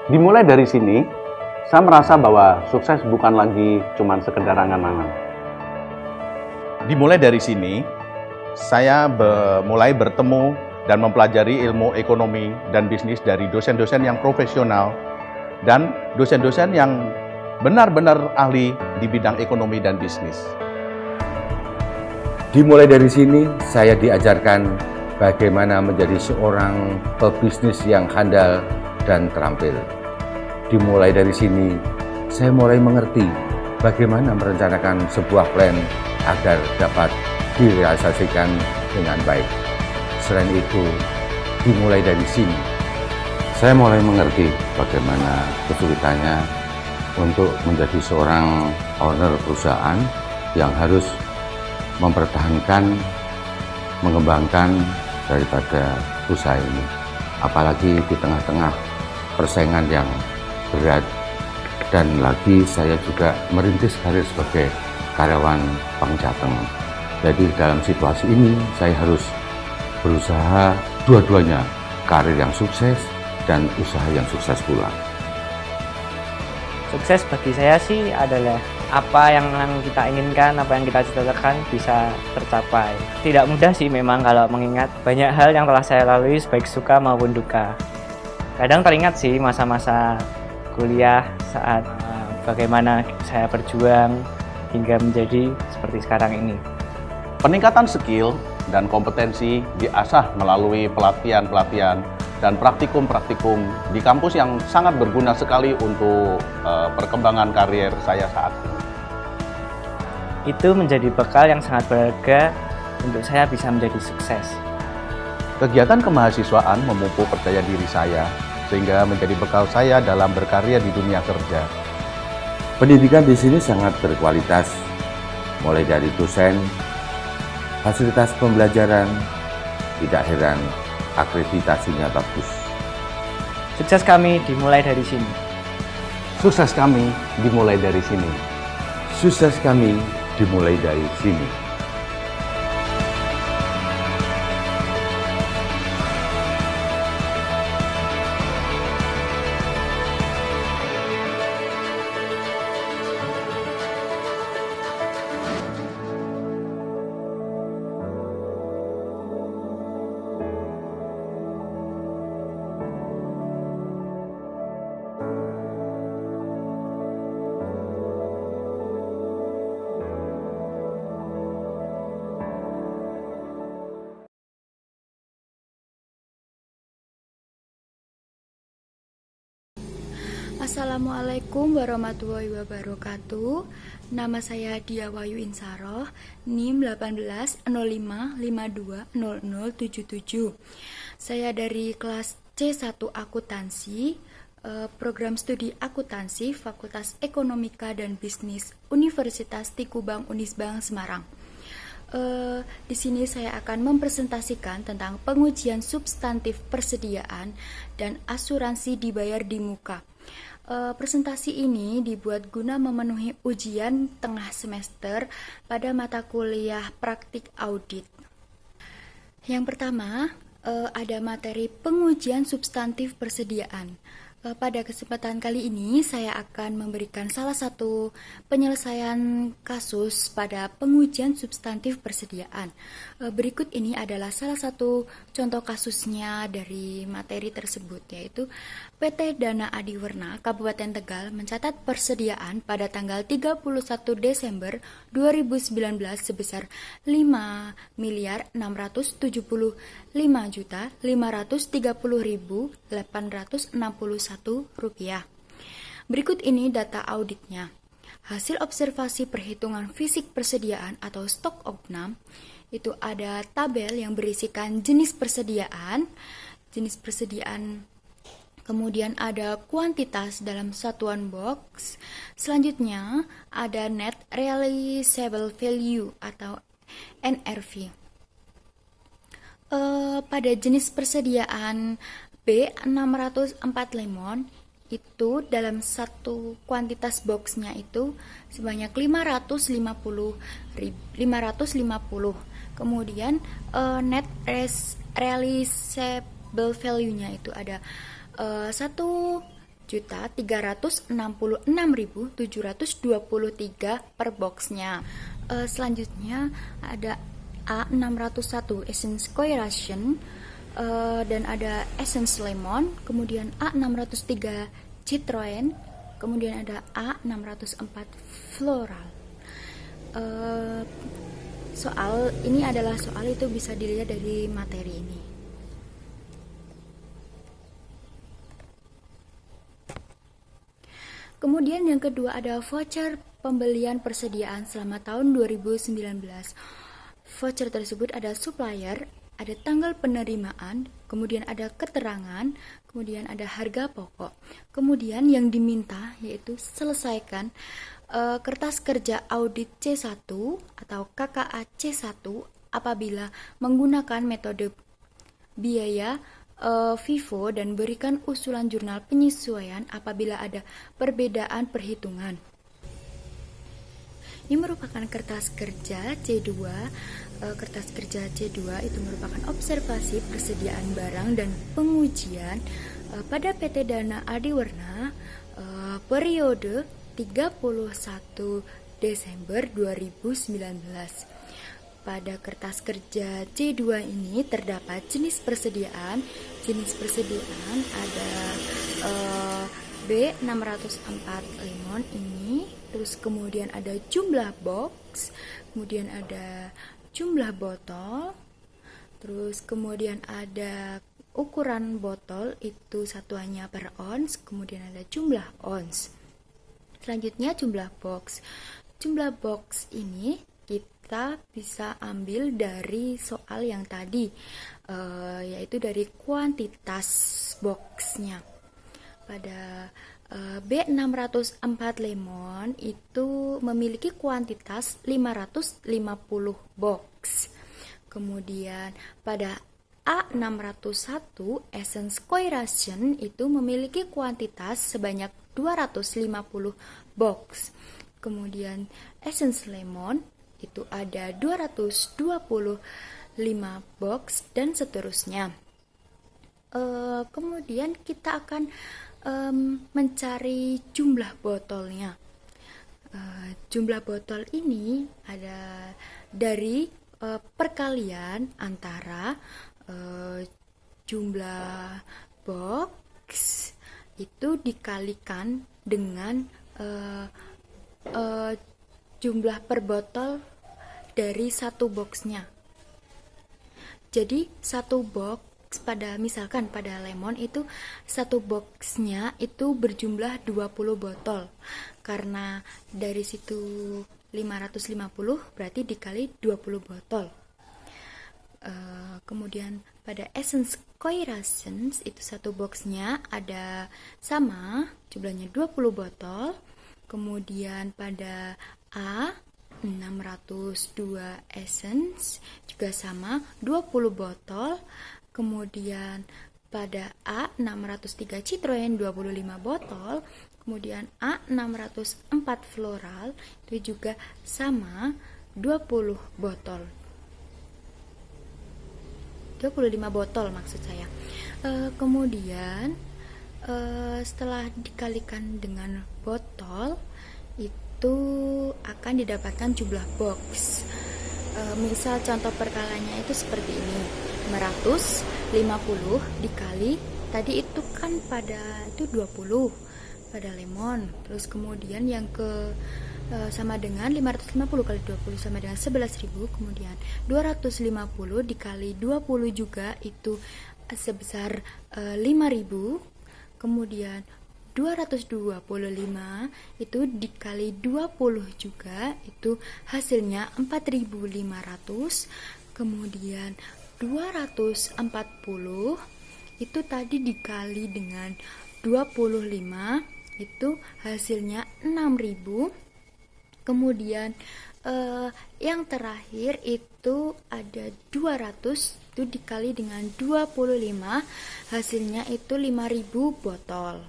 Dimulai dari sini, saya merasa bahwa sukses bukan lagi cuma sekedar angan-angan. Dimulai dari sini, saya mulai bertemu dan mempelajari ilmu ekonomi dan bisnis dari dosen-dosen yang profesional dan dosen-dosen yang benar-benar ahli di bidang ekonomi dan bisnis. Dimulai dari sini, saya diajarkan bagaimana menjadi seorang pebisnis yang handal dan terampil. Dimulai dari sini, saya mulai mengerti bagaimana merencanakan sebuah plan agar dapat direalisasikan dengan baik. Selain itu, dimulai dari sini, saya mulai mengerti bagaimana kesulitannya untuk menjadi seorang owner perusahaan yang harus mempertahankan, mengembangkan daripada usaha ini. Apalagi di tengah-tengah persaingan yang berat, dan lagi saya juga merintis karir sebagai karyawan Bank Jateng. Jadi dalam situasi ini saya harus berusaha dua-duanya, karir yang sukses dan usaha yang sukses pula. Sukses bagi saya sih adalah apa yang kita inginkan, apa yang kita cita-citakan bisa tercapai. Tidak mudah sih memang kalau mengingat banyak hal yang telah saya lalui baik suka maupun duka. Kadang teringat sih masa-masa kuliah saat bagaimana saya berjuang hingga menjadi seperti sekarang ini. Peningkatan skill dan kompetensi diasah melalui pelatihan-pelatihan dan praktikum-praktikum di kampus yang sangat berguna sekali untuk perkembangan karier saya saat ini. Itu menjadi bekal yang sangat berharga untuk saya bisa menjadi sukses. Kegiatan kemahasiswaan memupuk percaya diri saya sehingga menjadi bekal saya dalam berkarya di dunia kerja. Pendidikan di sini sangat berkualitas, mulai dari dosen, fasilitas pembelajaran, tidak heran akreditasinya bagus. Sukses kami dimulai dari sini. Sukses kami dimulai dari sini. Sukses kami dimulai dari sini. Assalamualaikum warahmatullahi wabarakatuh. Nama saya Dia Wayu Insaroh, NIM 1805520077. Saya dari kelas C1 Akuntansi, program studi akuntansi Fakultas Ekonomika dan Bisnis Universitas Tikubang Unisbank Semarang. Di sini saya akan mempresentasikan tentang pengujian substantif persediaan dan asuransi dibayar di muka. Presentasi ini dibuat guna memenuhi ujian tengah semester pada mata kuliah praktik audit. Yang pertama, ada materi pengujian substantif persediaan. Pada kesempatan kali ini saya akan memberikan salah satu penyelesaian kasus pada pengujian substantif persediaan. Berikut ini adalah salah satu contoh kasusnya dari materi tersebut, yaitu PT Dana Adiwerna Kabupaten Tegal mencatat persediaan pada tanggal 31 Desember 2019 sebesar 5.675.530.861 rupiah. Berikut ini data auditnya. Hasil observasi perhitungan fisik persediaan atau stok opnam, itu ada tabel yang berisikan jenis persediaan, kemudian ada kuantitas dalam satuan box. Selanjutnya ada net realizable value atau NRV. Pada jenis persediaan B604 lemon, itu dalam satu kuantitas boxnya itu sebanyak 550. Kemudian net realizable value-nya itu ada 1 4.366.723 per boxnya. Selanjutnya ada A601 Essence Koi Ration, dan ada Essence Lemon, kemudian A603 Citroen, kemudian ada A604 Floral. Soal ini adalah soal itu bisa dilihat dari materi ini. Kemudian yang kedua ada voucher pembelian persediaan selama tahun 2019. Voucher tersebut ada supplier, ada tanggal penerimaan, kemudian ada keterangan, kemudian ada harga pokok. Kemudian yang diminta yaitu selesaikan kertas kerja audit C1 atau KKA C1 apabila menggunakan metode biaya FIFO dan berikan usulan jurnal penyesuaian apabila ada perbedaan perhitungan. Ini merupakan kertas kerja C2. Kertas kerja C2 itu merupakan observasi persediaan barang dan pengujian pada PT Dana Adiwarna periode 31 Desember 2019. Pada kertas kerja C2 ini terdapat jenis persediaan. Jenis persediaan ada B604 lemon ini, terus kemudian ada jumlah box, kemudian ada jumlah botol, terus kemudian ada ukuran botol itu satuannya per ons, kemudian ada jumlah ons. Selanjutnya jumlah box. Jumlah box ini kita bisa ambil dari soal yang tadi, yaitu dari kuantitas boxnya. Pada B604 lemon itu memiliki kuantitas 550 box. Kemudian pada A601 Essence Koi Ration itu memiliki kuantitas sebanyak 250 box. Kemudian Essence Lemon itu ada 225 box dan seterusnya. Kemudian kita akan mencari jumlah botolnya. Jumlah botol ini ada dari perkalian antara jumlah box itu dikalikan dengan jumlah per botol dari satu boxnya. Jadi satu box misalkan pada lemon itu satu boxnya itu berjumlah 20 botol. Karena dari situ 550 berarti dikali 20 botol. Kemudian pada Essence Koi Ration itu satu boxnya ada sama jumlahnya 20 botol. Kemudian pada A602 Essence juga sama 20 botol. Kemudian pada A603 Citroen 25 botol. Kemudian A604 Floral itu juga sama 20 botol. 25 botol maksud saya. Kemudian setelah dikalikan dengan botol itu akan didapatkan jumlah box. Misal contoh perkalanya itu seperti ini, 550 dikali tadi itu kan pada itu 20 pada lemon, terus kemudian yang ke sama dengan 550 kali 20 sama dengan 11.000, kemudian 250 dikali 20 juga itu sebesar 5.000, kemudian 225 itu dikali 20 juga itu hasilnya 4.500, kemudian 240 itu tadi dikali dengan 25 itu hasilnya 6.000. Kemudian yang terakhir itu ada 200 itu dikali dengan 25 hasilnya itu 5.000 botol.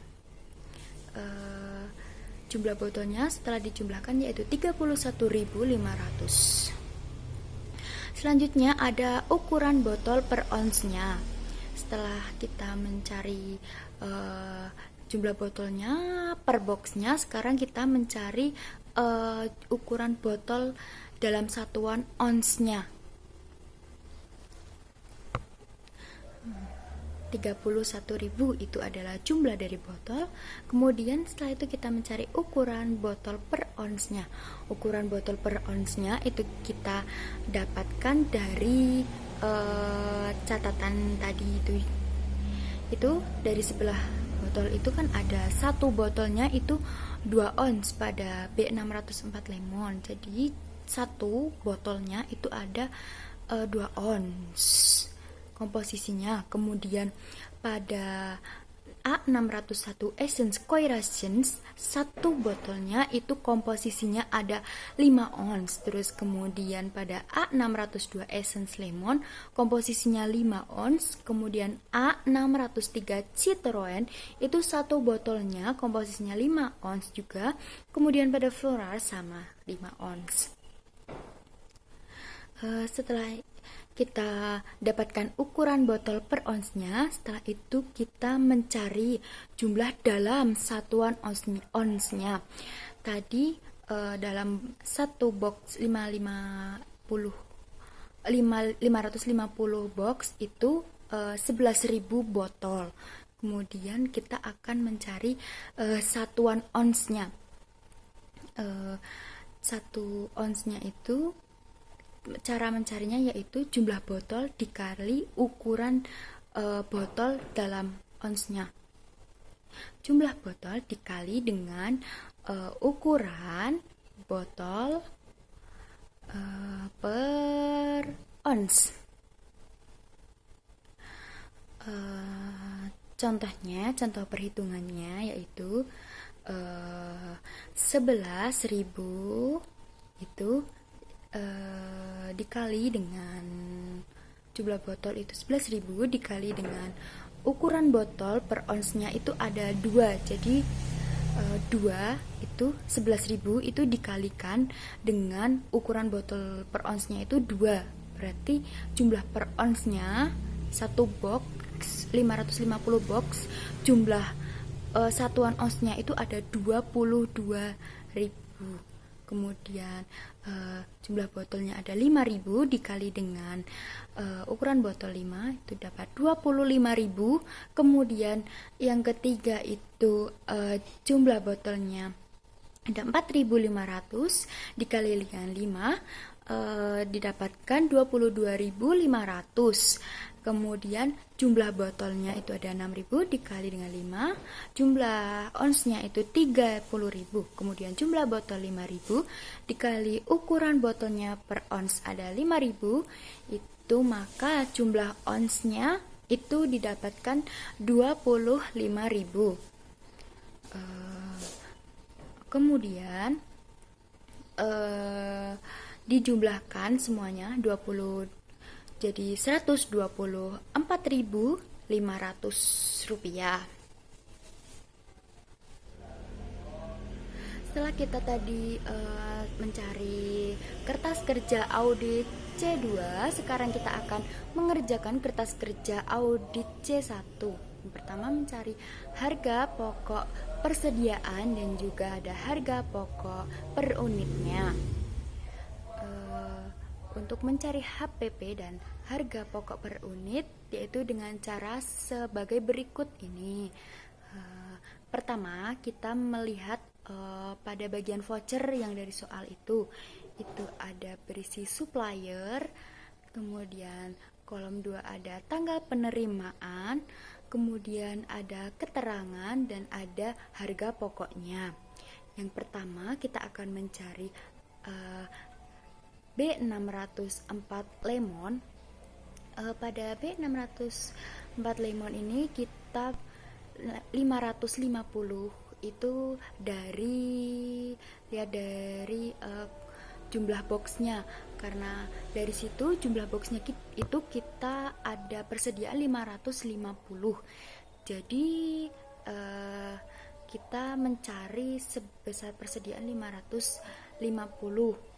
Jumlah botolnya setelah dijumlahkan yaitu 31.500. Selanjutnya ada ukuran botol per onsnya. Setelah kita mencari jumlah botolnya per boxnya. Sekarang kita mencari ukuran botol dalam satuan onsnya. 31.000 itu adalah jumlah dari botol. Kemudian setelah itu kita mencari ukuran botol per onsnya. Ukuran botol per onsnya itu kita dapatkan dari catatan tadi itu dari sebelah botol itu kan ada satu botolnya itu 2 ons pada B604 lemon. Jadi satu botolnya itu ada 2 ons komposisinya. Kemudian pada A601 Essence Coirations satu botolnya itu komposisinya ada 5 ons. Terus kemudian pada A602 Essence Lemon komposisinya 5 ons. Kemudian A603 Citroen itu satu botolnya komposisinya 5 ons juga. Kemudian pada Floral sama 5 ons. Setelah kita dapatkan ukuran botol per onsnya, setelah itu kita mencari jumlah dalam satuan onsnya. Tadi dalam satu box 550 box itu 11.000 botol. Kemudian kita akan mencari satuan onsnya. Satu onsnya itu cara mencarinya yaitu jumlah botol dikali ukuran botol dalam onsnya. Jumlah botol dikali dengan ukuran botol per ons. Contoh perhitungannya yaitu 11.000 itu dikali dengan jumlah botol itu 11.000 dikali dengan ukuran botol per onsnya itu ada 2. Jadi 2 itu 11.000 itu dikalikan dengan ukuran botol per onsnya itu 2. Berarti jumlah per onsnya satu box 550 box, jumlah satuan onsnya itu ada 22.000. Kemudian jumlah botolnya ada 5.000 dikali dengan ukuran botol 5 itu dapat 25.000. Kemudian yang ketiga itu jumlah botolnya ada 4.500 dikali dengan 5 didapatkan 22.500. Kemudian jumlah botolnya itu ada 6.000 dikali dengan 5, jumlah onsnya itu 30.000. Kemudian jumlah botol 5.000 dikali ukuran botolnya per ons ada 5.000, itu maka jumlah onsnya itu didapatkan 25.000. Kemudian dijumlahkan semuanya 20 jadi 124.500 rupiah. Setelah kita tadi mencari kertas kerja audit C2, sekarang kita akan mengerjakan kertas kerja audit C1. Yang pertama mencari harga pokok persediaan dan juga ada harga pokok per unitnya. Untuk mencari HPP dan harga pokok per unit yaitu dengan cara sebagai berikut ini. Pertama kita melihat pada bagian voucher yang dari soal itu ada berisi supplier, kemudian kolom 2 ada tanggal penerimaan, kemudian ada keterangan dan ada harga pokoknya. Yang pertama kita akan mencari B604 lemon. Pada B604 lemon ini kita 550 itu dari jumlah boxnya, karena dari situ jumlah boxnya itu kita ada persediaan 550. Jadi kita mencari sebesar persediaan 550.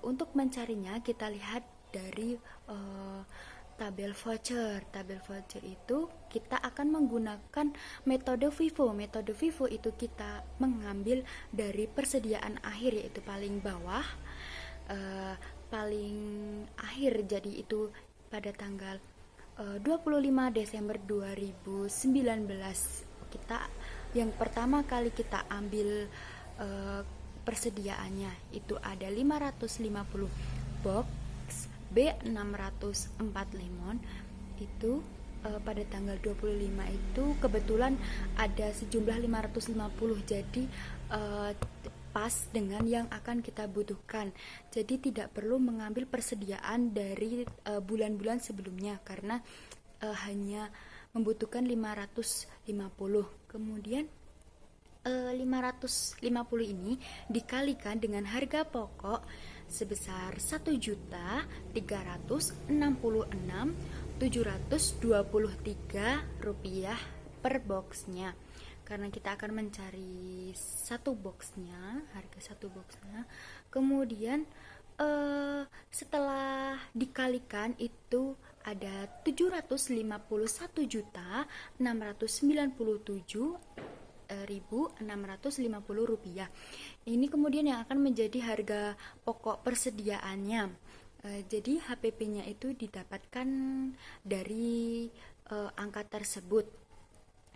Untuk mencarinya kita lihat dari tabel voucher. Tabel voucher itu kita akan menggunakan metode FIFO. Metode FIFO itu kita mengambil dari persediaan akhir, yaitu paling bawah, paling akhir. Jadi itu pada tanggal 25 Desember 2019. Yang pertama kali kita ambil persediaannya itu ada 550 box B604 lemon. Itu pada tanggal 25 itu kebetulan ada sejumlah 550, jadi pas dengan yang akan kita butuhkan. Jadi tidak perlu mengambil persediaan dari bulan-bulan sebelumnya karena hanya membutuhkan 550. Kemudian 550 ini dikalikan dengan harga pokok sebesar Rp1.366.723 per boxnya. Karena kita akan mencari satu boxnya, harga satu boxnya. Kemudian setelah dikalikan itu ada Rp795.697.650. Ini kemudian yang akan menjadi harga pokok persediaannya. Jadi HPP-nya itu didapatkan dari angka tersebut.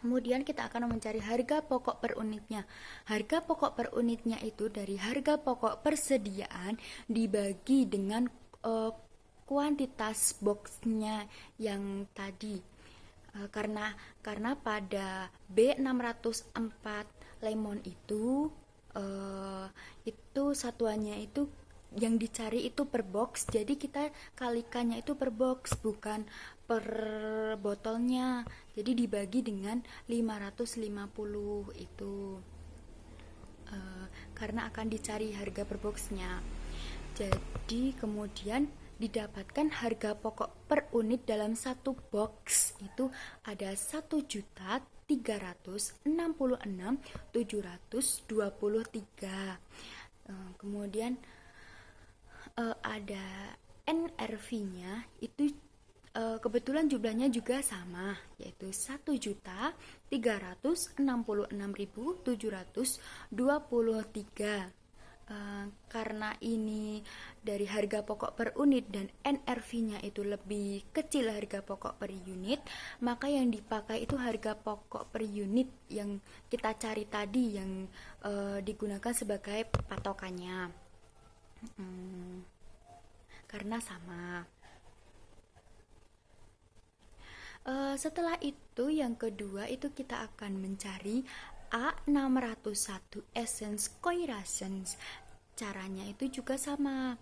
Kemudian kita akan mencari harga pokok per unitnya. Harga pokok per unitnya itu dari harga pokok persediaan dibagi dengan kuantitas boxnya yang tadi. Karena pada B604 lemon itu satuannya itu yang dicari itu per box, jadi kita kalikannya itu per box bukan per botolnya, jadi dibagi dengan 550 itu karena akan dicari harga per boxnya. Jadi kemudian didapatkan harga pokok per unit dalam satu box itu ada 1.366.723. Kemudian ada NRV-nya itu kebetulan jumlahnya juga sama, yaitu 1.366.723. Karena ini dari harga pokok per unit dan NRV-nya itu lebih kecil harga pokok per unit, maka yang dipakai itu harga pokok per unit yang kita cari tadi, yang digunakan sebagai patokannya. Karena sama. Setelah itu yang kedua itu kita akan mencari A601 Essence Coirations. Caranya itu juga sama.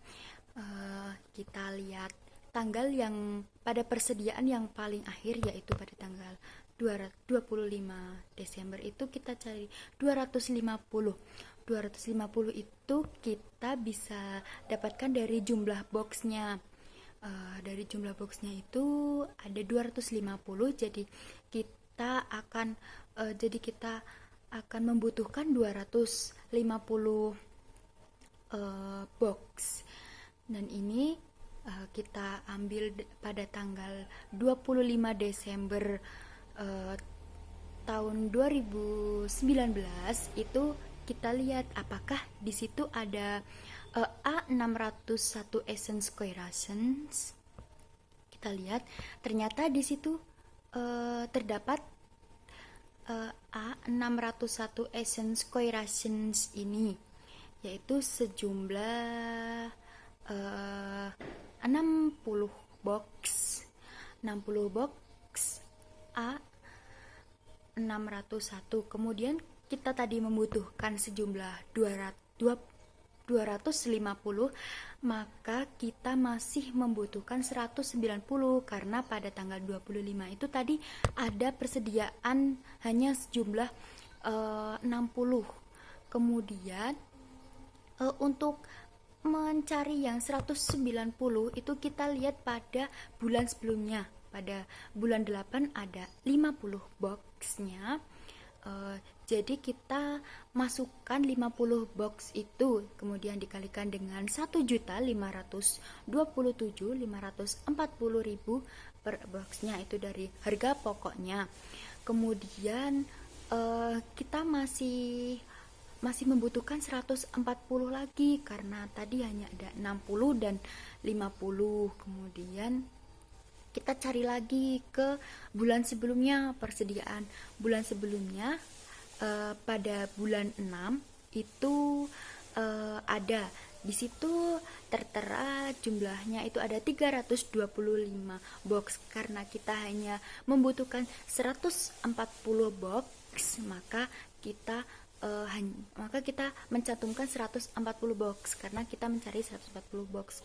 Kita lihat tanggal yang pada persediaan yang paling akhir, yaitu pada tanggal 25 Desember itu kita cari 250 itu kita bisa dapatkan dari jumlah boxnya. Dari jumlah boxnya itu ada 250, jadi kita akan membutuhkan 250 box, dan ini kita ambil pada tanggal 25 Desember tahun 2019. Itu kita lihat apakah di situ ada A601 Essence Coirations. Kita lihat ternyata di situ terdapat A601 Essence Coirations ini, yaitu sejumlah 60 box A601. Kemudian kita tadi membutuhkan sejumlah 250, maka kita masih membutuhkan 190 karena pada tanggal 25 itu tadi ada persediaan hanya sejumlah 60. Kemudian untuk mencari yang 190 itu kita lihat pada bulan sebelumnya. Pada bulan 8 ada 50 boxnya. Jadi kita masukkan 50 box itu, kemudian dikalikan dengan 1.527.540.000 per boxnya itu dari harga pokoknya. Kemudian kita masih membutuhkan 140 lagi karena tadi hanya ada 60 dan 50. Kemudian kita cari lagi ke bulan sebelumnya, persediaan bulan sebelumnya. Pada bulan 6 itu ada di situ tertera jumlahnya itu ada 325 box. Karena kita hanya membutuhkan 140 box, maka kita mencantumkan 140 box karena kita mencari 140 box.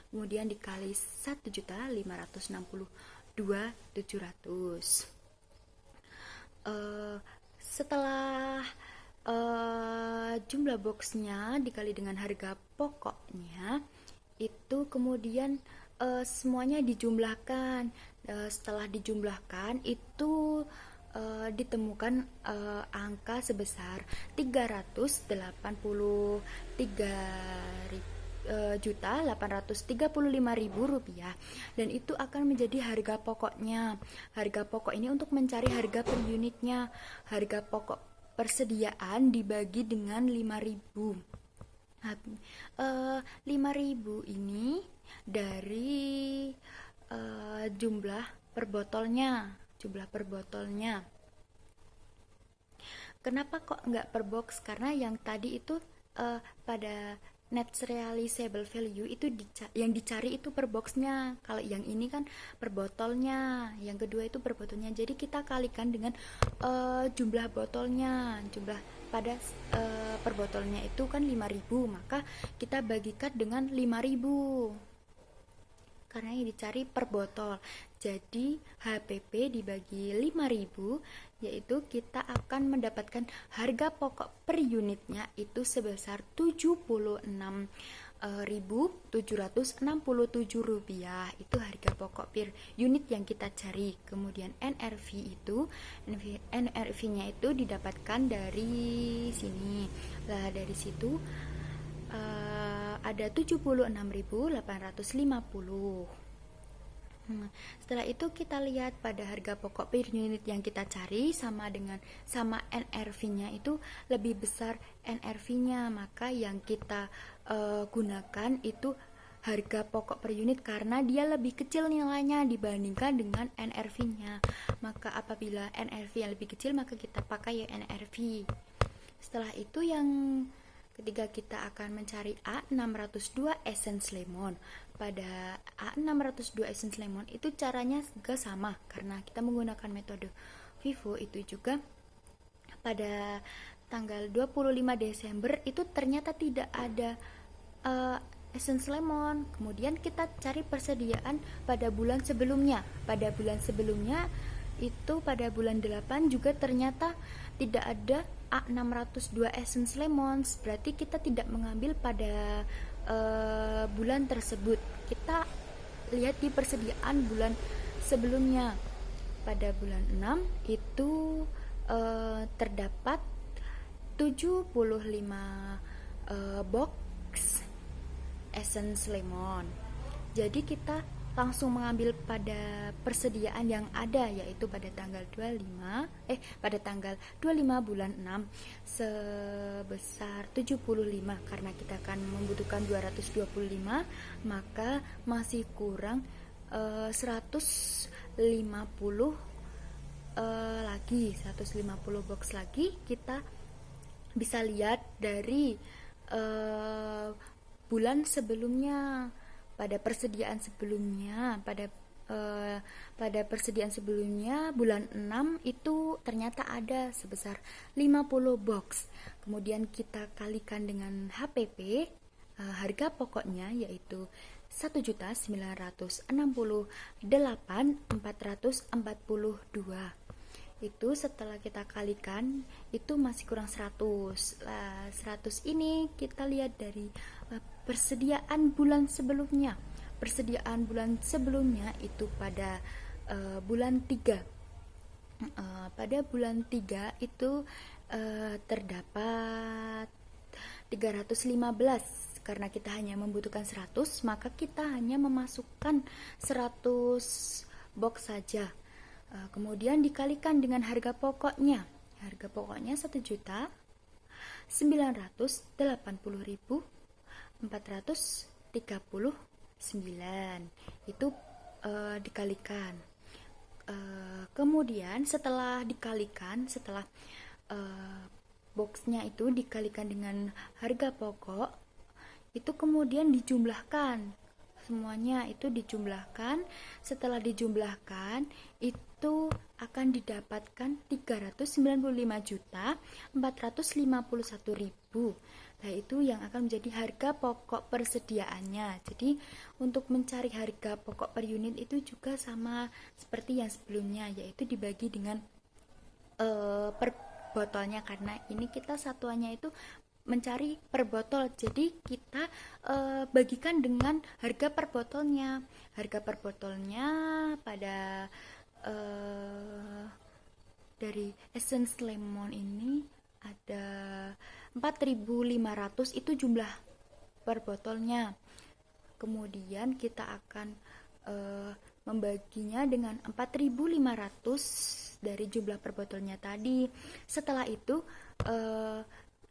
Kemudian dikali 1.562.700. Setelah jumlah boxnya dikali dengan harga pokoknya, itu kemudian semuanya dijumlahkan. Setelah dijumlahkan itu ditemukan angka sebesar 383.835.000 rupiah, dan itu akan menjadi harga pokoknya. Harga pokok ini untuk mencari harga per unitnya. Harga pokok persediaan dibagi dengan 5.000. 5.000 ini dari jumlah per botolnya. Kenapa kok nggak per box? Karena yang tadi itu pada net realizable value itu yang dicari itu per boxnya. Kalau yang ini kan per botolnya. Yang kedua itu per botolnya. Jadi kita kalikan dengan jumlah botolnya. Jumlah pada per botolnya itu kan 5.000, maka kita bagikan dengan 5.000. Karena yang dicari per botol. Jadi HPP dibagi 5.000, yaitu kita akan mendapatkan harga pokok per unitnya itu sebesar 76.767 rupiah. Itu harga pokok per unit yang kita cari. Kemudian NRV-nya itu didapatkan dari sini. Lah dari situ ada 76.850. Setelah itu kita lihat pada harga pokok per unit yang kita cari sama NRV-nya itu lebih besar NRV-nya, maka yang kita gunakan itu harga pokok per unit karena dia lebih kecil nilainya dibandingkan dengan NRV-nya. Maka apabila NRV yang lebih kecil maka kita pakai NRV. Setelah itu yang ketiga kita akan mencari A602 essence lemon. Pada A602 essence lemon itu caranya juga sama karena kita menggunakan metode FIFO. Itu juga pada tanggal 25 Desember itu ternyata tidak ada essence lemon. Kemudian kita cari persediaan pada bulan sebelumnya. Pada bulan sebelumnya itu pada bulan 8 juga ternyata tidak ada A602 essence lemons. Berarti kita tidak mengambil pada bulan tersebut. Kita lihat di persediaan bulan sebelumnya. Pada bulan 6 itu terdapat 75 box essence lemon. Jadi kita langsung mengambil pada persediaan yang ada, yaitu pada tanggal 25 bulan 6 sebesar 75. Karena kita akan membutuhkan 225, maka masih kurang 150 box lagi. Kita bisa lihat dari bulan sebelumnya. Pada persediaan sebelumnya bulan 6 itu ternyata ada sebesar 50 box. Kemudian kita kalikan dengan HPP, harga pokoknya yaitu 1.968.442. Itu setelah kita kalikan itu masih kurang 100. 100 ini kita lihat dari persediaan bulan sebelumnya. Persediaan bulan sebelumnya itu pada bulan 3. Pada bulan 3 itu terdapat 315. Karena kita hanya membutuhkan 100, maka kita hanya memasukkan 100 box saja. Kemudian dikalikan dengan harga pokoknya. Harga pokoknya 1.980.439. Itu dikalikan. Kemudian setelah boxnya itu dikalikan dengan harga pokok, itu kemudian dijumlahkan. Semuanya itu dijumlahkan. Setelah dijumlahkan, itu akan didapatkan 395.451.000. Nah, itu yang akan menjadi harga pokok persediaannya. Jadi, untuk mencari harga pokok per unit itu juga sama seperti yang sebelumnya, yaitu dibagi dengan per botolnya, karena ini kita satuannya itu mencari per botol. Jadi kita bagikan dengan harga per botolnya. Harga per botolnya pada dari Essence Lemon ini ada 4.500, itu jumlah per botolnya. Kemudian kita akan membaginya dengan 4.500 dari jumlah per botolnya tadi. Setelah itu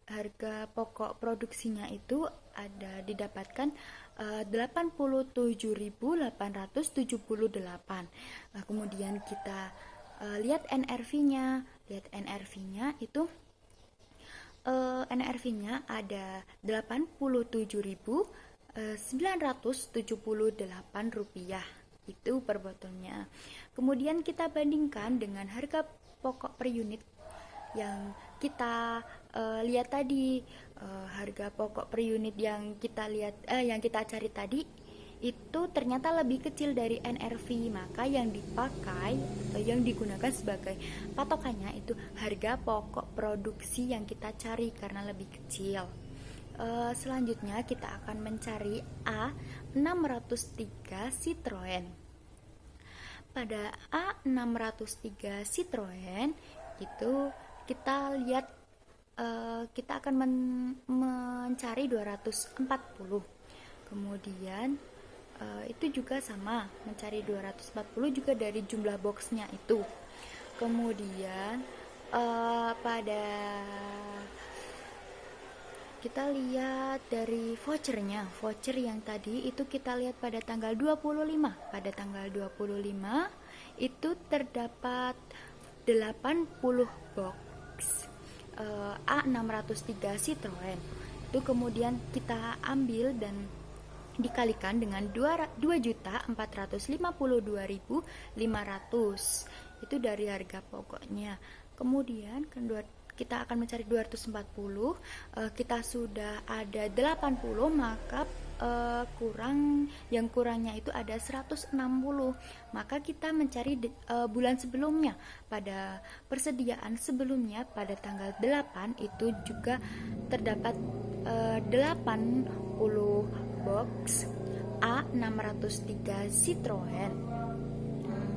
harga pokok produksinya itu ada didapatkan 87.878. Kemudian kita lihat NRV-nya. Itu NRV-nya ada 87.978 rupiah, itu per botolnya. Kemudian kita bandingkan dengan harga pokok per unit yang kita lihat tadi. Harga pokok per unit yang kita lihat yang kita cari tadi itu ternyata lebih kecil dari NRV, maka yang dipakai atau yang digunakan sebagai patokannya itu harga pokok produksi yang kita cari karena lebih kecil. Selanjutnya kita akan mencari A603 Citroen. Pada A603 Citroen itu kita lihat kita akan mencari 240. Kemudian itu juga sama, mencari 240 juga dari jumlah boxnya itu. Kemudian pada kita lihat dari vouchernya. Voucher yang tadi itu kita lihat pada tanggal 25. Pada tanggal 25 itu terdapat 80 box A603 Citroen. Itu kemudian kita ambil dan dikalikan dengan 2.452.500. Itu dari harga pokoknya. Kemudian kita akan mencari 240. Kita sudah ada 80, maka kurangnya itu ada 160. Maka kita mencari bulan sebelumnya. Pada persediaan sebelumnya pada tanggal 8 itu juga terdapat 80 box A603 Citroen.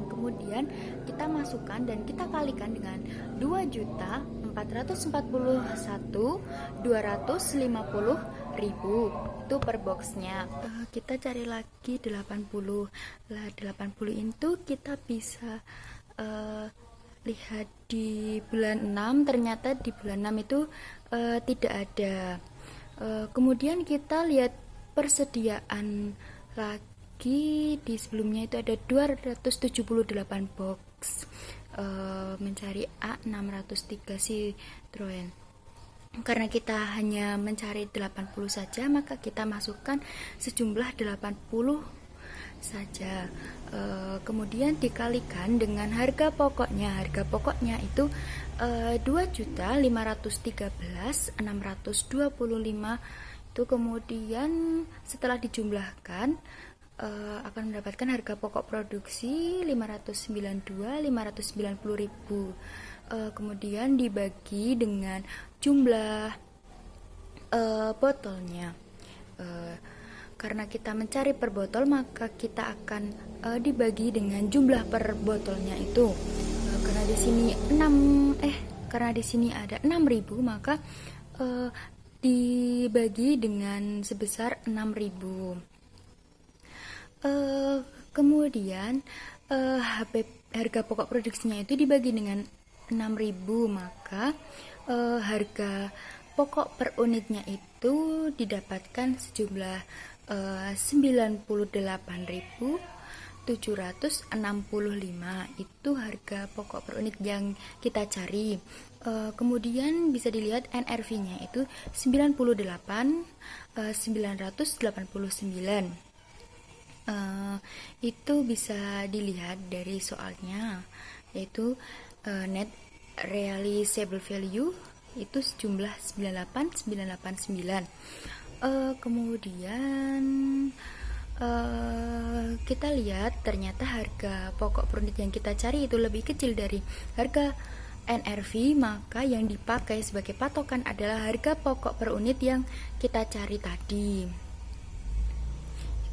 Kemudian kita masukkan dan kita kalikan dengan 2.441.250.000 itu per boxnya. Kita cari lagi 80. Lah 80 itu kita bisa lihat di bulan 6, ternyata di bulan 6 itu tidak ada. Kemudian kita lihat persediaan lagi, di sebelumnya itu ada 278 box mencari A603 Citroen. Karena kita hanya mencari 80 saja, maka kita masukkan sejumlah 80 saja. Kemudian dikalikan dengan harga pokoknya. Harga pokoknya itu 2.513.625. Itu kemudian setelah dijumlahkan akan mendapatkan harga pokok produksi 590.000. Kemudian dibagi dengan jumlah botolnya. Karena kita mencari per botol, maka kita akan dibagi dengan jumlah per botolnya itu. Karena di sini ada 6.000, maka dibagi dengan sebesar 6.000. Kemudian harga pokok produksinya itu dibagi dengan 6.000, maka harga pokok per unitnya itu didapatkan sejumlah 98.765. Itu harga pokok per unit yang kita cari. Kemudian bisa dilihat NRV-nya itu 98.989. Itu bisa dilihat dari soalnya, yaitu net realizable value itu sejumlah 98.989. Kemudian kita lihat ternyata harga pokok per unit yang kita cari itu lebih kecil dari harga NRV, maka yang dipakai sebagai patokan adalah harga pokok per unit yang kita cari tadi.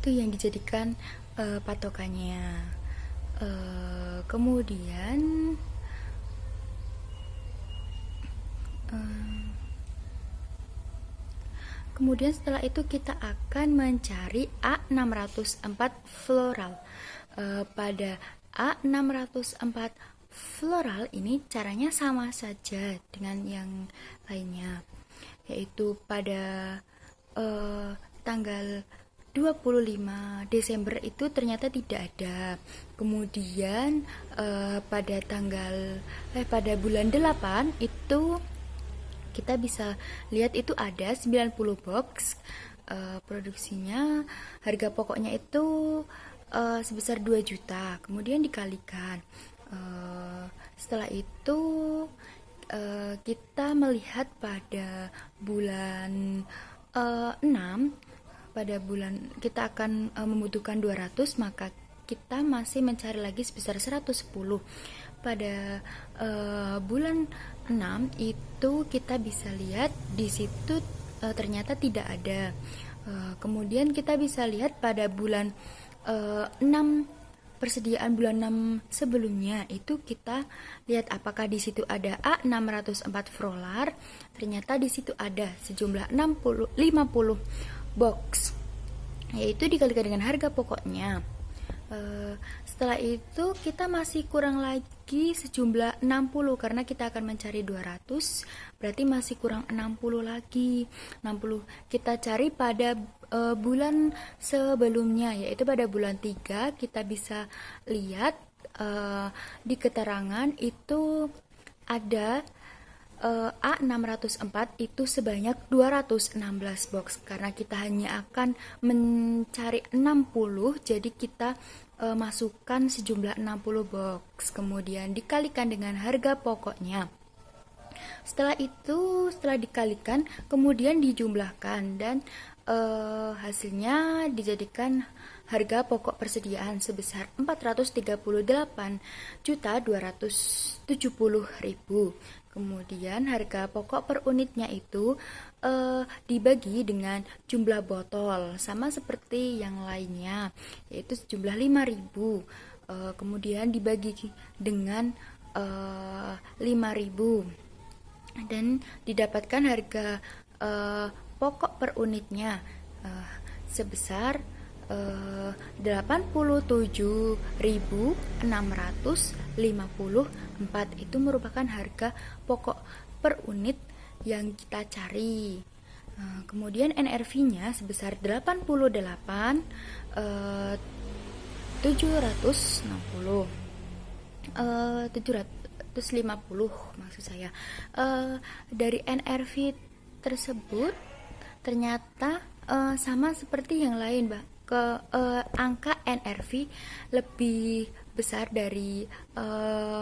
Itu yang dijadikan patokannya. Kemudian setelah itu kita akan mencari A604 floral. Pada A604 floral ini caranya sama saja dengan yang lainnya, yaitu pada tanggal 25 Desember itu ternyata tidak ada. Kemudian pada bulan 8 itu kita bisa lihat itu ada 90 box. Produksinya, harga pokoknya itu sebesar 2 juta. Kemudian dikalikan. Setelah itu kita melihat pada bulan 6, pada bulan kita akan membutuhkan 200, maka kita masih mencari lagi sebesar 110. Pada bulan 6 itu kita bisa lihat di situ ternyata tidak ada. Kemudian kita bisa lihat pada bulan 6, persediaan bulan 6 sebelumnya itu kita lihat apakah di situ ada A604 floral. Ternyata di situ ada sejumlah 50 box, yaitu dikalikan dengan harga pokoknya. Setelah itu kita masih kurang lagi sejumlah 60, karena kita akan mencari 200, berarti masih kurang 60 lagi. 60 kita cari pada bulan sebelumnya, yaitu pada bulan 3. Kita bisa lihat di keterangan itu ada A604 itu sebanyak 216 box. Karena kita hanya akan mencari 60, jadi kita masukkan sejumlah 60 box, kemudian dikalikan dengan harga pokoknya. Setelah itu, setelah dikalikan, kemudian dijumlahkan dan hasilnya dijadikan harga pokok persediaan sebesar 438.270.000. Kemudian harga pokok per unitnya itu dibagi dengan jumlah botol, sama seperti yang lainnya, yaitu sejumlah 5.000. Kemudian dibagi dengan 5.000 dan didapatkan harga pokok per unitnya sebesar 87.654. Itu merupakan harga pokok per unit yang kita cari. Kemudian NRV-nya sebesar 750 maksud saya. Dari NRV tersebut ternyata sama seperti yang lain, angka NRV lebih besar dari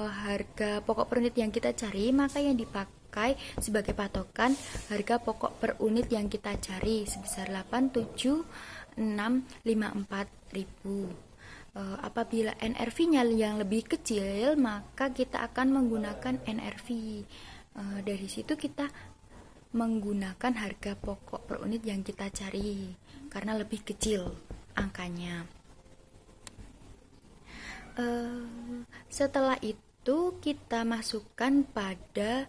harga pokok per unit yang kita cari, maka yang dipakai sebagai patokan harga pokok per unit yang kita cari sebesar 87.654.000. Apabila NRV-nya yang lebih kecil, maka kita akan menggunakan NRV. Dari situ kita menggunakan harga pokok per unit yang kita cari karena lebih kecil angkanya. Setelah itu kita masukkan pada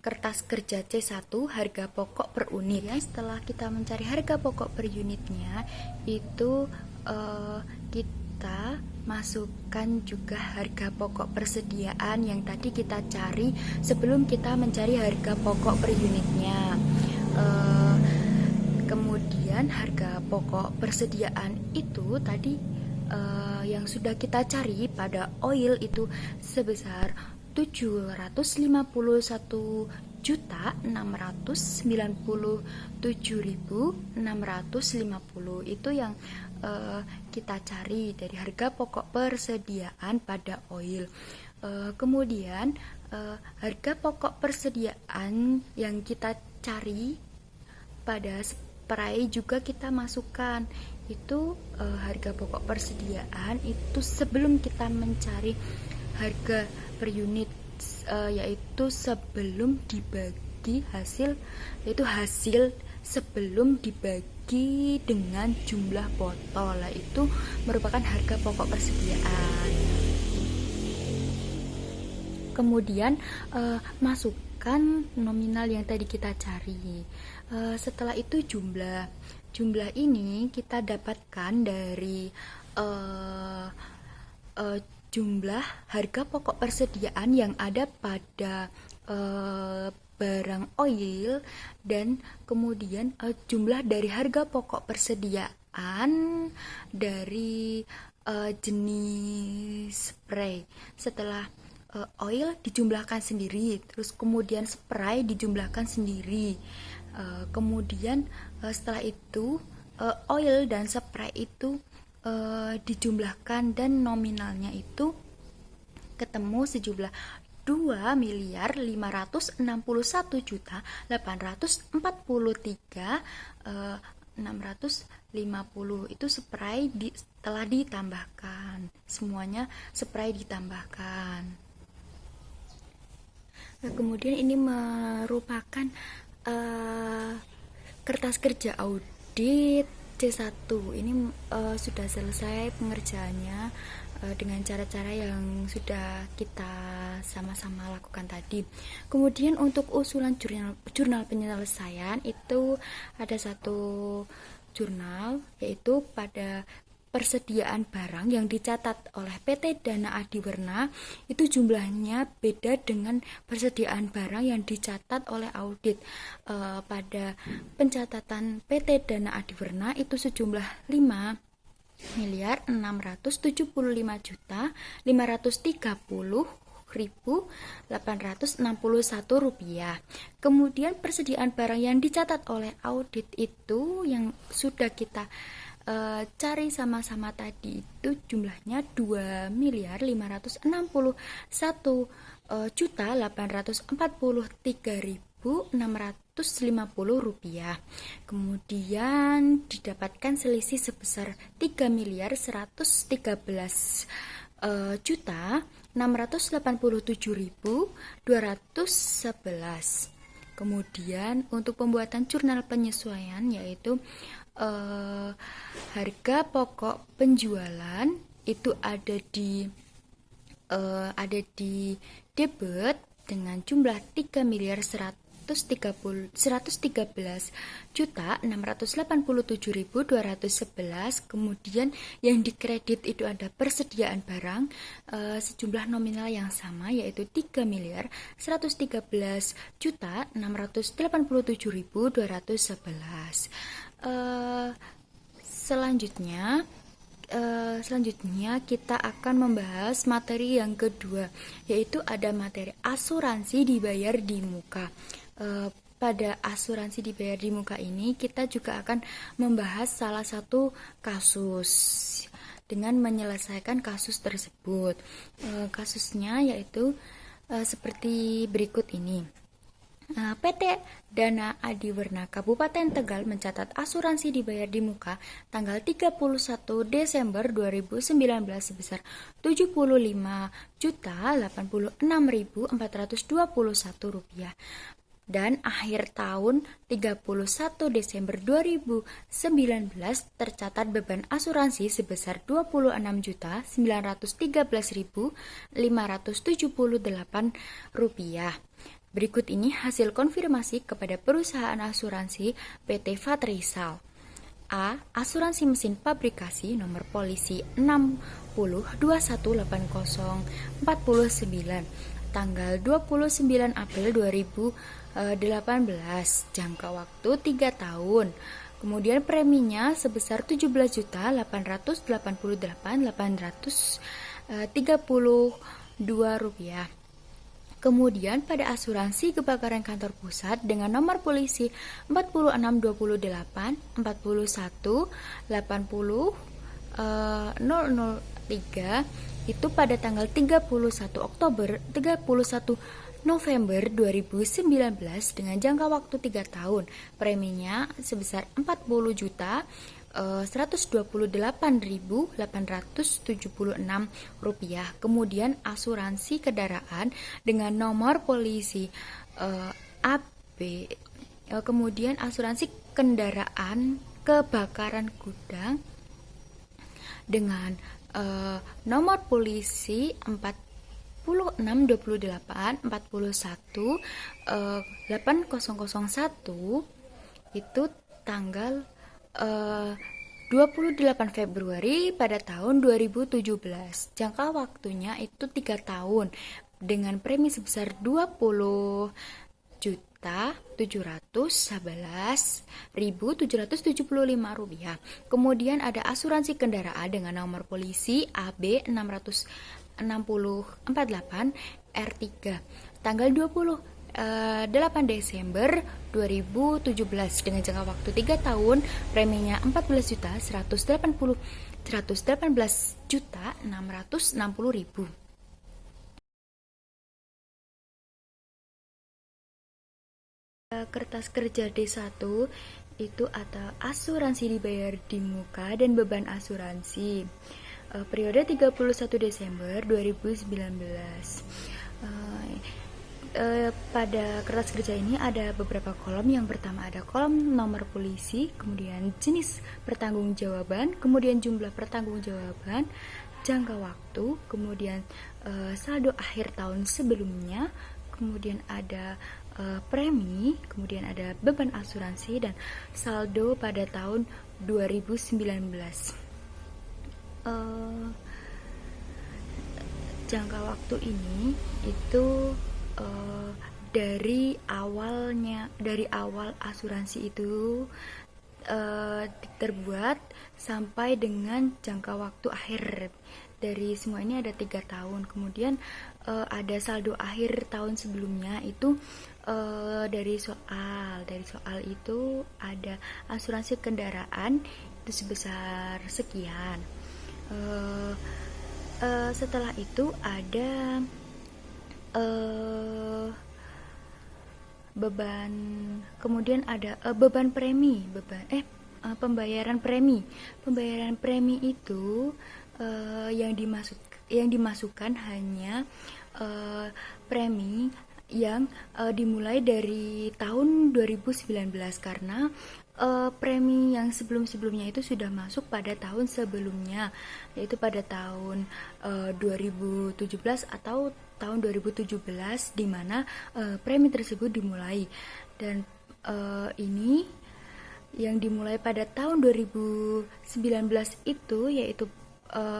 kertas kerja C1 harga pokok per unit. Setelah kita mencari harga pokok per unitnya, itu kita masukkan juga harga pokok persediaan yang tadi kita cari sebelum kita mencari harga pokok per unitnya. Kemudian harga pokok persediaan itu tadi yang sudah kita cari pada oil itu sebesar 751.697.650 itu yang kita cari dari harga pokok persediaan pada oil. Kemudian harga pokok persediaan yang kita cari pada spray juga kita masukkan. Itu harga pokok persediaan itu sebelum kita mencari harga per unit, yaitu sebelum dibagi hasil, yaitu hasil sebelum dibagi dengan jumlah botol, itu merupakan harga pokok persediaan. Kemudian masukkan nominal yang tadi kita cari. Setelah itu jumlah ini kita dapatkan dari jumlah harga pokok persediaan yang ada pada barang oil, dan kemudian jumlah dari harga pokok persediaan dari jenis spray. Setelah oil dijumlahkan sendiri, terus kemudian spray dijumlahkan sendiri. Kemudian setelah itu oil dan spray itu dijumlahkan dan nominalnya itu ketemu sejumlah 2.561.843.650. Itu spray telah ditambahkan, semuanya spray ditambahkan. Kemudian ini merupakan kertas kerja audit C1. Ini sudah selesai pengerjaannya dengan cara-cara yang sudah kita sama-sama lakukan tadi. Kemudian untuk usulan jurnal penyelesaian itu ada satu jurnal, yaitu pada persediaan barang yang dicatat oleh PT Dana Adiwerna itu jumlahnya beda dengan persediaan barang yang dicatat oleh audit. Pada pencatatan PT Dana Adiwerna itu sejumlah 5.675.530.861 rupiah. Kemudian persediaan barang yang dicatat oleh audit itu yang sudah kita cari sama-sama tadi itu jumlahnya 2.843.650 rupiah. Kemudian didapatkan selisih sebesar 3.113.687.211. Kemudian untuk pembuatan jurnal penyesuaian, yaitu harga pokok penjualan itu ada di debit dengan jumlah 3.113.687.211. Kemudian yang dikredit itu ada persediaan barang sejumlah nominal yang sama, yaitu 3.113.687.211. Selanjutnya kita akan membahas materi yang kedua, yaitu ada materi asuransi dibayar di muka. Pada asuransi dibayar di muka ini kita juga akan membahas salah satu kasus dengan menyelesaikan kasus tersebut. Kasusnya yaitu seperti berikut ini. PT Dana Adiwerna Kabupaten Tegal mencatat asuransi dibayar di muka tanggal 31 Desember 2019 sebesar Rp75.086.421 dan akhir tahun 31 Desember 2019 tercatat beban asuransi sebesar Rp26.513.578. Berikut ini hasil konfirmasi kepada perusahaan asuransi PT Fatrisal. A. Asuransi mesin pabrikasi nomor polisi 60218049 tanggal 29 April 2018, jangka waktu 3 tahun. Kemudian preminya sebesar Rp17.888.832. Kemudian pada asuransi kebakaran kantor pusat dengan nomor polisi 46228 41 80 003 itu pada tanggal 31 November 2019 dengan jangka waktu 3 tahun. Preminya sebesar Rp40.128.876. Kemudian asuransi kendaraan dengan nomor polisi AB. Kemudian asuransi kendaraan kebakaran gudang dengan nomor polisi 4628 41 8001 itu tanggal 28 Februari pada tahun 2017. Jangka waktunya itu 3 tahun dengan premi sebesar Rp20.711.775. Kemudian ada asuransi kendaraan dengan nomor polisi AB 66048 R3 tanggal 8 Desember 2017 dengan jangka waktu 3 tahun, preminya Rp14.118.660.000. Kertas kerja D1 itu atau asuransi dibayar di muka dan beban asuransi. Periode 31 Desember 2019. Pada kertas kerja ini ada beberapa kolom. Yang pertama ada kolom nomor polisi, kemudian jenis pertanggungjawaban, kemudian jumlah pertanggungjawaban, jangka waktu, kemudian saldo akhir tahun sebelumnya, kemudian ada premi, kemudian ada beban asuransi dan saldo pada tahun 2019. Jangka waktu ini itu dari awal asuransi itu terbuat sampai dengan jangka waktu akhir. Dari semua ini ada 3 tahun. Kemudian ada saldo akhir tahun sebelumnya itu dari soal itu ada asuransi kendaraan itu sebesar sekian. Setelah itu ada beban, kemudian ada beban premi, pembayaran premi itu yang dimasukkan hanya premi yang dimulai dari tahun 2019 karena premi yang sebelumnya itu sudah masuk pada tahun sebelumnya, yaitu pada tahun 2017 atau tahun 2017 di mana premi tersebut dimulai. Dan ini yang dimulai pada tahun 2019 itu yaitu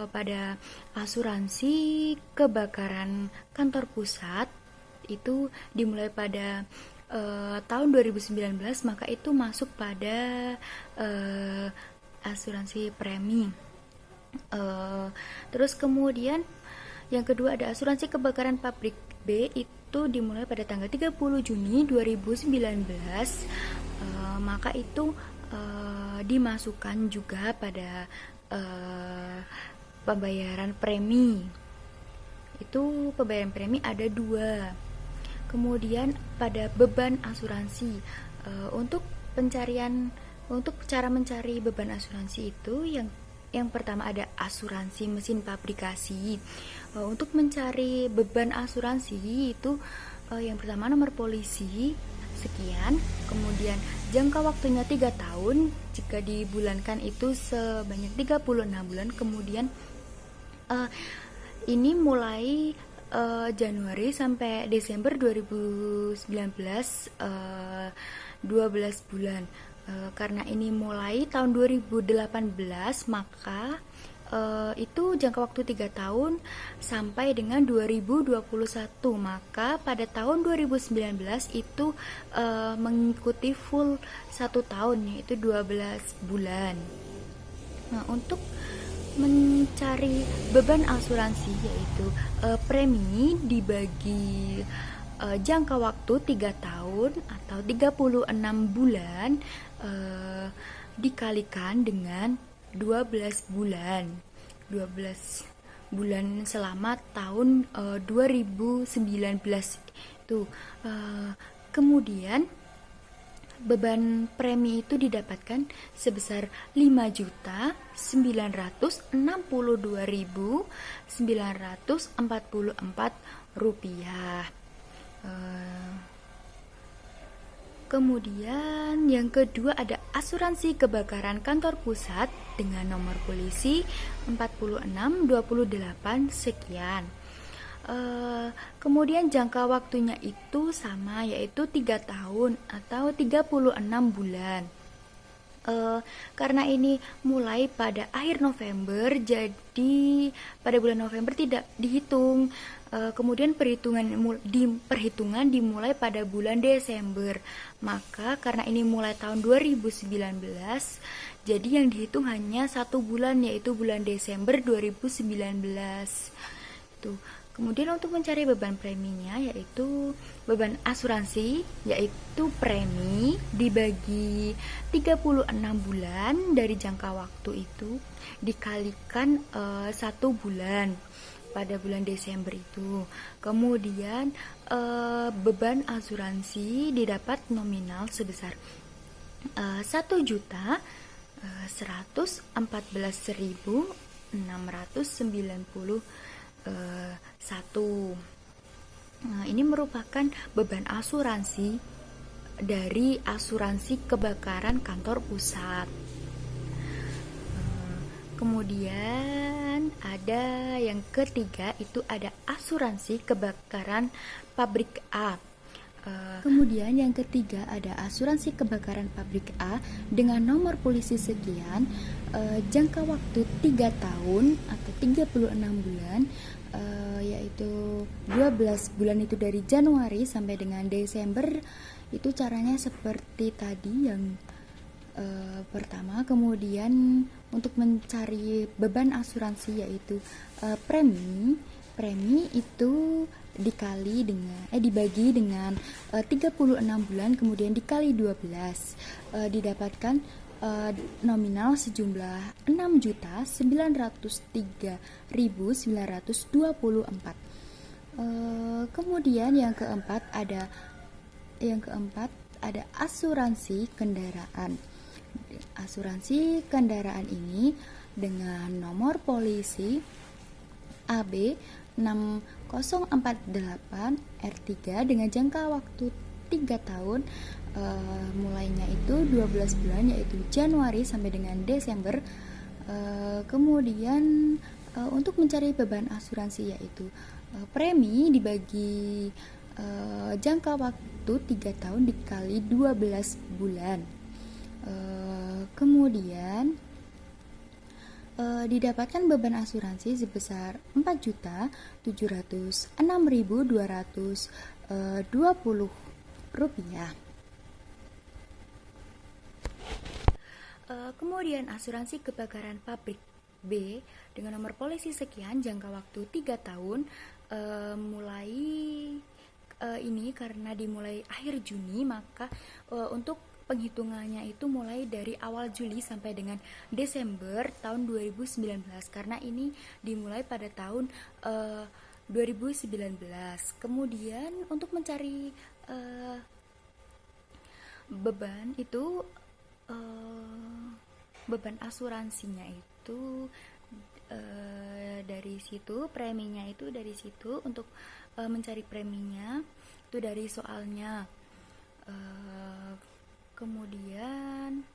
pada asuransi kebakaran kantor pusat itu dimulai pada tahun 2019, maka itu masuk pada asuransi premi. Terus kemudian yang kedua ada asuransi kebakaran pabrik B, itu dimulai pada tanggal 30 Juni 2019, maka itu dimasukkan juga pada pembayaran premi. Itu pembayaran premi ada 2. Kemudian pada beban asuransi, untuk cara mencari beban asuransi itu yang pertama ada asuransi mesin pabrikasi. Untuk mencari beban asuransi itu yang pertama nomor polisi sekian, kemudian jangka waktunya 3 tahun, jika dibulankan itu sebanyak 36 bulan. Kemudian ini mulai Januari sampai Desember 2019, 12 bulan. Karena ini mulai tahun 2018, maka itu jangka waktu 3 tahun sampai dengan 2021. Maka pada tahun 2019 itu mengikuti full 1 tahun, yaitu 12 bulan. Nah, untuk mencari beban asuransi, yaitu premi dibagi jangka waktu 3 tahun atau 36 bulan dikalikan dengan 12 bulan. 12 bulan selama tahun 2019 itu. Kemudian beban premi itu didapatkan sebesar 5.962.944 rupiah. Kemudian yang kedua ada asuransi kebakaran kantor pusat dengan nomor polisi 4628 sekian. Kemudian jangka waktunya itu sama, yaitu 3 tahun atau 36 bulan. Karena ini mulai pada akhir November, jadi pada bulan November tidak dihitung. Kemudian perhitungan dimulai pada bulan Desember. Maka karena ini mulai tahun 2019, jadi yang dihitung hanya 1 bulan, yaitu bulan Desember 2019. Tuh. Kemudian untuk mencari beban preminya, yaitu beban asuransi, yaitu premi dibagi 36 bulan dari jangka waktu itu dikalikan 1 bulan pada bulan Desember itu. Kemudian beban asuransi didapat nominal sebesar 1.114.691. Ini merupakan beban asuransi dari asuransi kebakaran kantor pusat. Kemudian ada yang ketiga, itu ada asuransi kebakaran pabrik A. Kemudian yang ketiga ada asuransi kebakaran pabrik A dengan nomor polisi sekian, jangka waktu 3 tahun atau 36 bulan, yaitu 12 bulan itu dari Januari sampai dengan Desember. Itu caranya seperti tadi yang pertama. Kemudian untuk mencari beban asuransi, yaitu premi itu dibagi dengan 36 bulan, kemudian dikali 12, didapatkan nominal sejumlah 6.903.924. Kemudian yang keempat ada asuransi kendaraan. Asuransi kendaraan ini dengan nomor polisi AB 6048 R3 dengan jangka waktu 3 tahun, mulainya itu 12 bulan, yaitu Januari sampai dengan Desember. Kemudian untuk mencari beban asuransi, yaitu premi dibagi jangka waktu 3 tahun dikali 12 bulan. Kemudian didapatkan beban asuransi sebesar 4.706.220 rupiah. Kemudian asuransi kebakaran pabrik B dengan nomor polisi sekian, jangka waktu 3 tahun, mulai ini karena dimulai akhir Juni, maka untuk penghitungannya itu mulai dari awal Juli sampai dengan Desember tahun 2019, karena ini dimulai pada tahun 2019. Kemudian untuk mencari beban itu, beban asuransinya itu dari situ, preminya itu dari situ. Untuk mencari preminya itu dari soalnya. Kemudian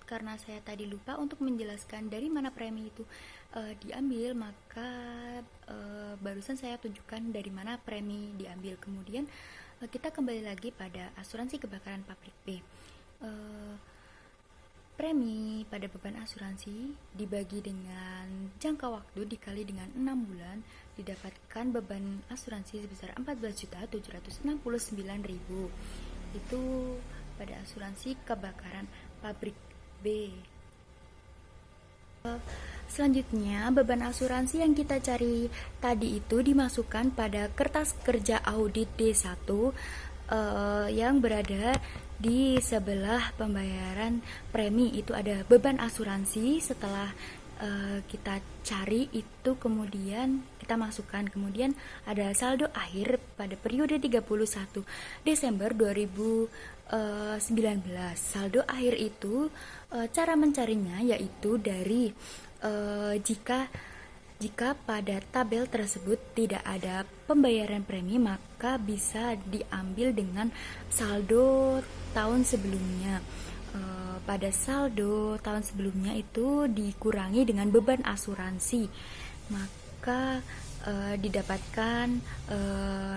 karena saya tadi lupa untuk menjelaskan dari mana premi itu diambil, maka barusan saya tunjukkan dari mana premi diambil. Kemudian kita kembali lagi pada asuransi kebakaran pabrik B. Premi pada beban asuransi dibagi dengan jangka waktu dikali dengan 6 bulan, didapatkan beban asuransi sebesar 14.769.000. Itu pada asuransi kebakaran pabrik B. Selanjutnya, beban asuransi yang kita cari tadi itu dimasukkan pada kertas kerja audit D1 yang berada di sebelah pembayaran premi. Itu ada beban asuransi. Setelah kita cari itu, kemudian kita masukkan, kemudian ada saldo akhir pada periode 31 Desember 2019. Saldo akhir itu cara mencarinya yaitu dari jika pada tabel tersebut tidak ada pembayaran premi, maka bisa diambil dengan saldo tahun sebelumnya. Pada saldo tahun sebelumnya itu dikurangi dengan beban asuransi, maka didapatkan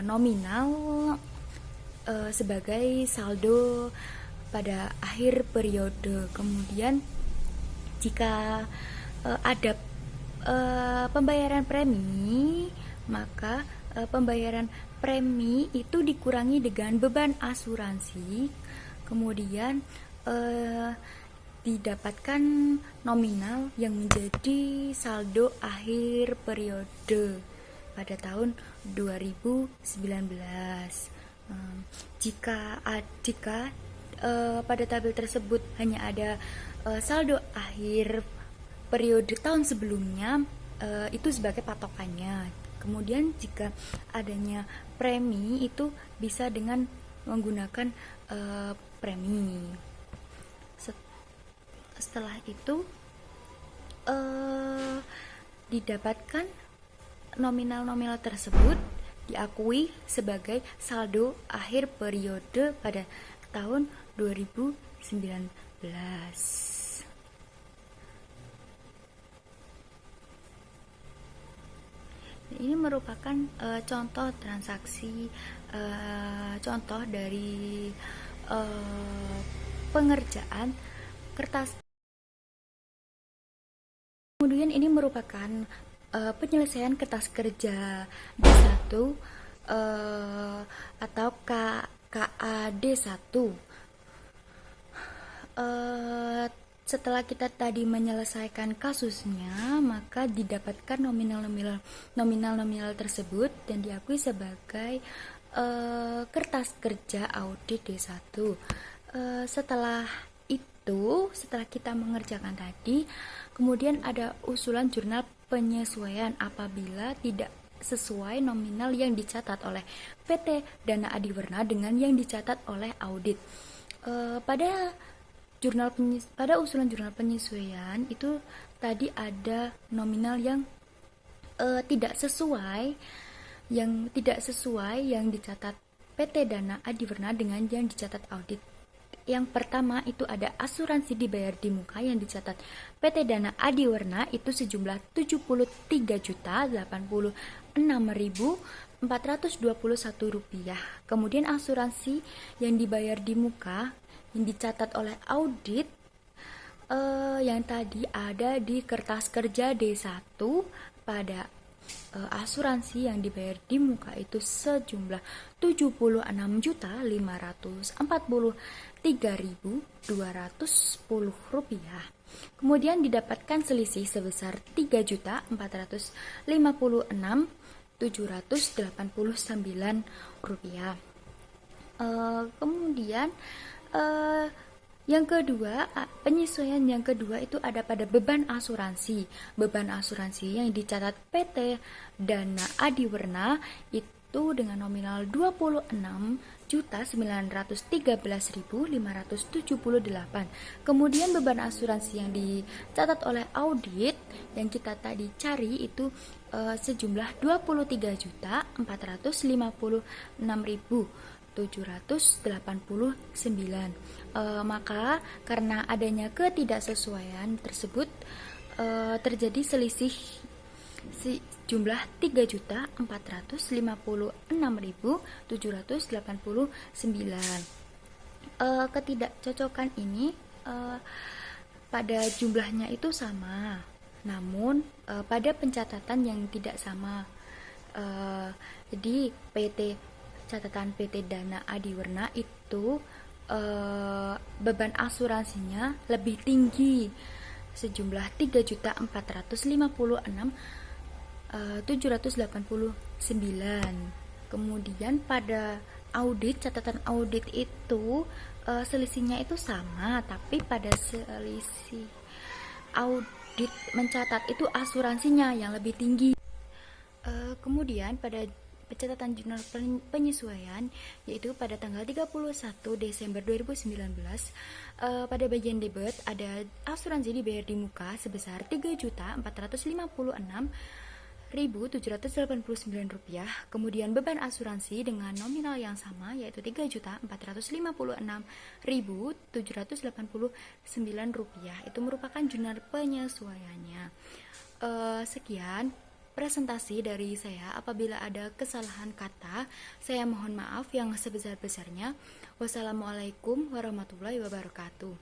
nominal sebagai saldo pada akhir periode. Kemudian jika ada pembayaran premi, maka pembayaran premi itu dikurangi dengan beban asuransi, kemudian didapatkan nominal yang menjadi saldo akhir periode pada tahun 2019. Jika pada tabel tersebut hanya ada saldo akhir periode tahun sebelumnya, itu sebagai patokannya. Kemudian jika adanya premi itu bisa dengan menggunakan premi. Setelah itu didapatkan nominal-nominal tersebut diakui sebagai saldo akhir periode pada tahun 2019. Ini merupakan contoh transaksi, contoh dari pengerjaan kertas. Kemudian ini merupakan penyelesaian kertas kerja D1 atau KAD1. Setelah kita tadi menyelesaikan kasusnya, maka didapatkan nominal tersebut dan diakui sebagai kertas kerja audit D1. Setelah kita mengerjakan tadi, kemudian ada usulan jurnal penyesuaian apabila tidak sesuai nominal yang dicatat oleh PT Dana Adiwarna dengan yang dicatat oleh audit. Pada usulan jurnal penyesuaian itu tadi ada nominal yang tidak sesuai yang dicatat PT Dana Adiwarna dengan yang dicatat audit. Yang pertama itu ada asuransi dibayar di muka yang dicatat PT Dana Adiwarna itu sejumlah Rp73.86.421. Kemudian asuransi yang dibayar di muka yang dicatat oleh audit yang tadi ada di kertas kerja D1 pada asuransi yang dibayar di muka itu sejumlah Rp76.543.210. Kemudian didapatkan selisih sebesar Rp3.456.789. Kemudian yang kedua, penyesuaian yang kedua itu ada pada beban asuransi. Beban asuransi yang dicatat PT Dana Adiwarna itu dengan nominal Rp29.913.578. Kemudian beban asuransi yang dicatat oleh audit yang kita tadi cari itu sejumlah Rp23.456.789. Maka karena adanya ketidaksesuaian tersebut terjadi jumlah 3.456.789. Ketidakcocokan ini pada jumlahnya itu sama, namun pada pencatatan yang tidak sama. Jadi catatan PT Dana Adiwarna itu beban asuransinya lebih tinggi sejumlah 3.456.789. Kemudian pada catatan audit itu selisihnya itu sama, tapi pada selisih audit mencatat itu asuransinya yang lebih tinggi. Kemudian pada pencatatan jurnal penyesuaian, yaitu pada tanggal 31 Desember 2019, pada bagian debit ada asuransi dibayar di muka sebesar Rp3.456.789, kemudian beban asuransi dengan nominal yang sama yaitu Rp3.456.789. Itu merupakan jurnal penyesuaiannya. Sekian presentasi dari saya. Apabila ada kesalahan kata, saya mohon maaf yang sebesar-besarnya. Wassalamualaikum warahmatullahi wabarakatuh.